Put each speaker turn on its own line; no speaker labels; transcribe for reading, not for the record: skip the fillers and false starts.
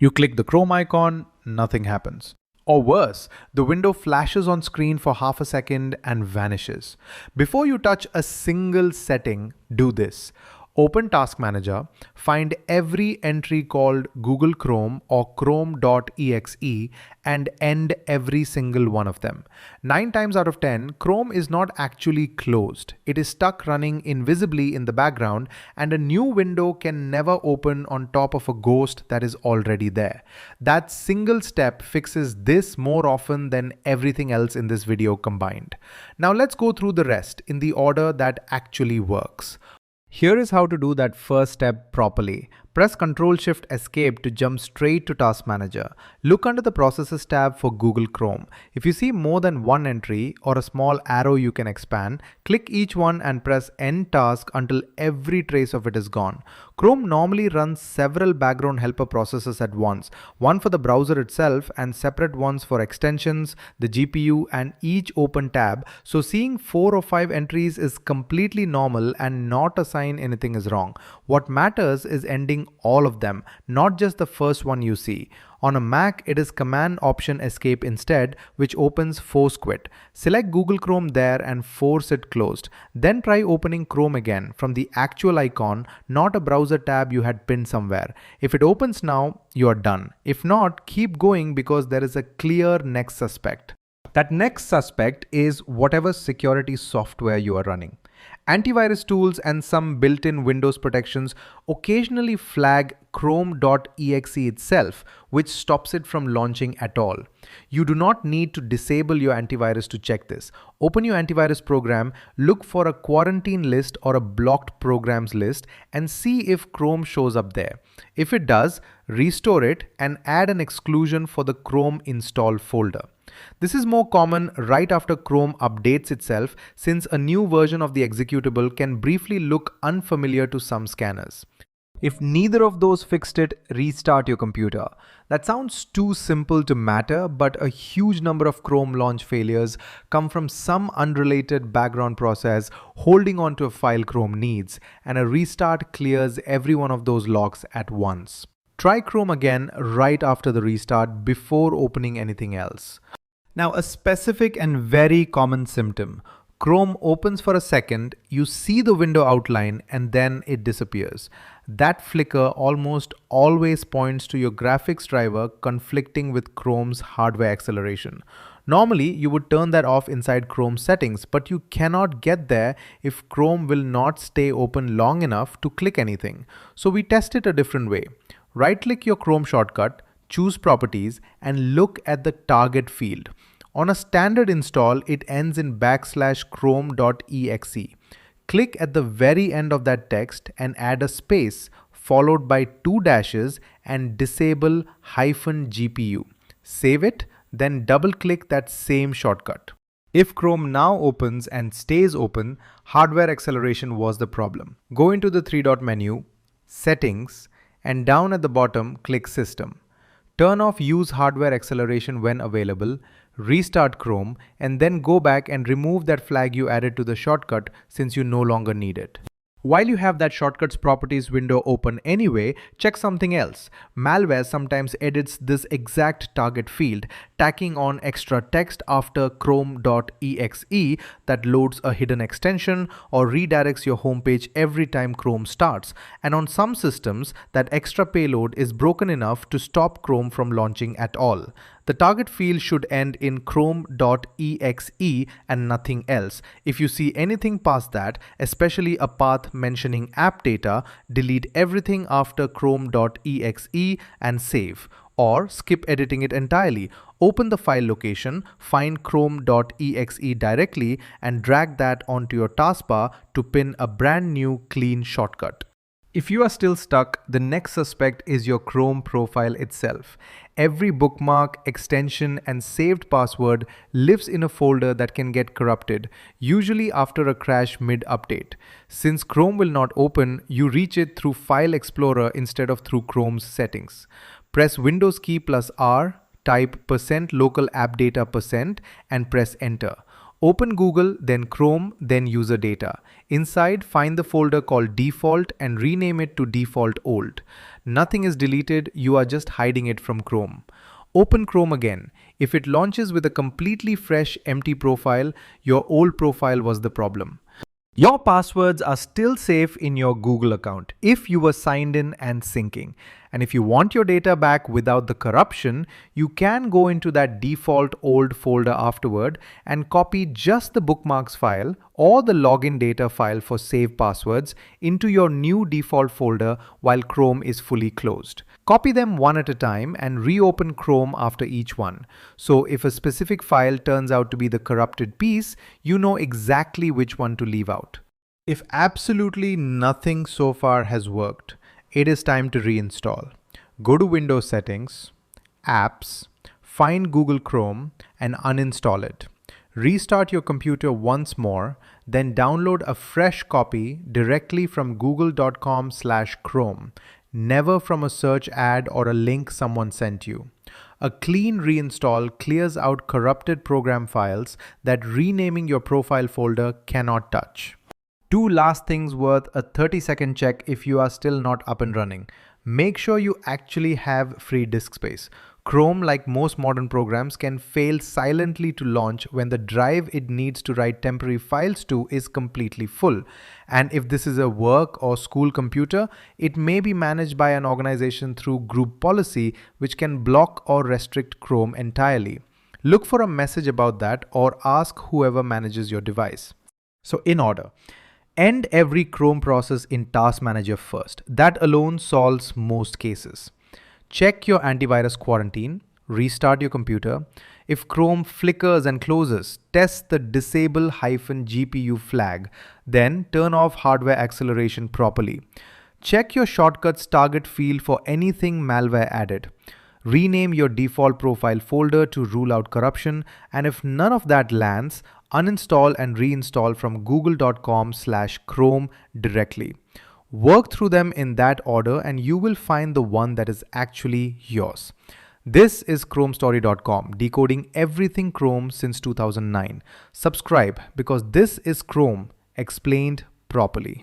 You click the Chrome icon, nothing happens. Or worse, the window flashes on screen for half a second and vanishes. Before you touch a single setting, do this. Open Task Manager, find every entry called Google Chrome or chrome.exe and end every single one of them. 9 times out of 10, Chrome is not actually closed. It is stuck running invisibly in the background, and a new window can never open on top of a ghost that is already there. That single step fixes this more often than everything else in this video combined. Now let's go through the rest in the order that actually works. Here is how to do that first step properly. Press Ctrl-Shift-Escape to jump straight to Task Manager. Look under the Processes tab for Google Chrome. If you see more than one entry or a small arrow you can expand, click each one and press End Task until every trace of it is gone. Chrome normally runs several background helper processes at once, one for the browser itself and separate ones for extensions, the GPU, and each open tab, so seeing 4 or 5 entries is completely normal and not a sign anything is wrong. What matters is ending all of them, not just the first one you see. On a Mac, it is Command-Option-Escape instead, which opens Force Quit. Select Google Chrome there and force it closed. Then try opening Chrome again from the actual icon, not a browser tab you had pinned somewhere. If it opens now, you are done. If not, keep going because there is a clear next suspect. That next suspect is whatever security software you are running. Antivirus tools and some built-in Windows protections occasionally flag chrome.exe itself, which stops it from launching at all. You do not need to disable your antivirus to check this. Open your antivirus program, look for a quarantine list or a blocked programs list, and see if Chrome shows up there. If it does, restore it and add an exclusion for the Chrome install folder. This is more common right after Chrome updates itself, since a new version of the executable can briefly look unfamiliar to some scanners. If neither of those fixed it, restart your computer. That sounds too simple to matter, but a huge number of Chrome launch failures come from some unrelated background process holding on to a file Chrome needs, and a restart clears every one of those logs at once. Try Chrome again right after the restart before opening anything else. Now, a specific and very common symptom. Chrome opens for a second, you see the window outline, and then it disappears. That flicker almost always points to your graphics driver conflicting with Chrome's hardware acceleration. Normally, you would turn that off inside Chrome settings, but you cannot get there if Chrome will not stay open long enough to click anything. So we test it a different way. Right-click your Chrome shortcut, choose Properties, and look at the target field. On a standard install, it ends in \chrome.exe. Click at the very end of that text and add a space followed by 2 dashes and disable -GPU. Save it, then double-click that same shortcut. If Chrome now opens and stays open, hardware acceleration was the problem. Go into the 3-dot menu, Settings, and down at the bottom, click System. Turn off Use Hardware Acceleration when available, restart Chrome, and then go back and remove that flag you added to the shortcut since you no longer need it. While you have that shortcuts properties window open anyway, check something else. Malware sometimes edits this exact target field, tacking on extra text after chrome.exe that loads a hidden extension or redirects your homepage every time Chrome starts. And on some systems, that extra payload is broken enough to stop Chrome from launching at all. The target field should end in chrome.exe and nothing else. If you see anything past that, especially a path mentioning app data, delete everything after chrome.exe and save. Or skip editing it entirely. Open the file location, find chrome.exe directly, and drag that onto your taskbar to pin a brand new clean shortcut. If you are still stuck, the next suspect is your Chrome profile itself. Every bookmark, extension, and saved password lives in a folder that can get corrupted, usually after a crash mid-update. Since Chrome will not open, you reach it through File Explorer instead of through Chrome's settings. Press Windows key +R, type %local app data %, and press Enter. Open Google, then Chrome, then user data. Inside, find the folder called default and rename it to default old. Nothing is deleted, you are just hiding it from Chrome. Open Chrome again. If it launches with a completely fresh empty profile, your old profile was the problem. Your passwords are still safe in your Google account if you were signed in and syncing. And if you want your data back without the corruption, you can go into that default old folder afterward and copy just the bookmarks file or the login data file for saved passwords into your new default folder while Chrome is fully closed. Copy them one at a time and reopen Chrome after each one. So if a specific file turns out to be the corrupted piece, you know exactly which one to leave out. If absolutely nothing so far has worked, it is time to reinstall. Go to Windows Settings, Apps, find Google Chrome and uninstall it. Restart your computer once more, then download a fresh copy directly from google.com/Chrome, never from a search ad or a link someone sent you. A clean reinstall clears out corrupted program files that renaming your profile folder cannot touch. Two last things worth a 30-second check if you are still not up and running. Make sure you actually have free disk space. Chrome, like most modern programs, can fail silently to launch when the drive it needs to write temporary files to is completely full. And if this is a work or school computer, it may be managed by an organization through group policy, which can block or restrict Chrome entirely. Look for a message about that or ask whoever manages your device. So in order. End every Chrome process in Task Manager first. That alone solves most cases. Check your antivirus quarantine, restart your computer. If Chrome flickers and closes, test the disable-GPU flag, then turn off hardware acceleration properly. Check your shortcuts target field for anything malware added. Rename your default profile folder to rule out corruption, and if none of that lands, uninstall and reinstall from google.com/Chrome directly. Work through them in that order and you will find the one that is actually yours. This is chromestory.com, decoding everything Chrome since 2009. Subscribe because this is Chrome explained properly.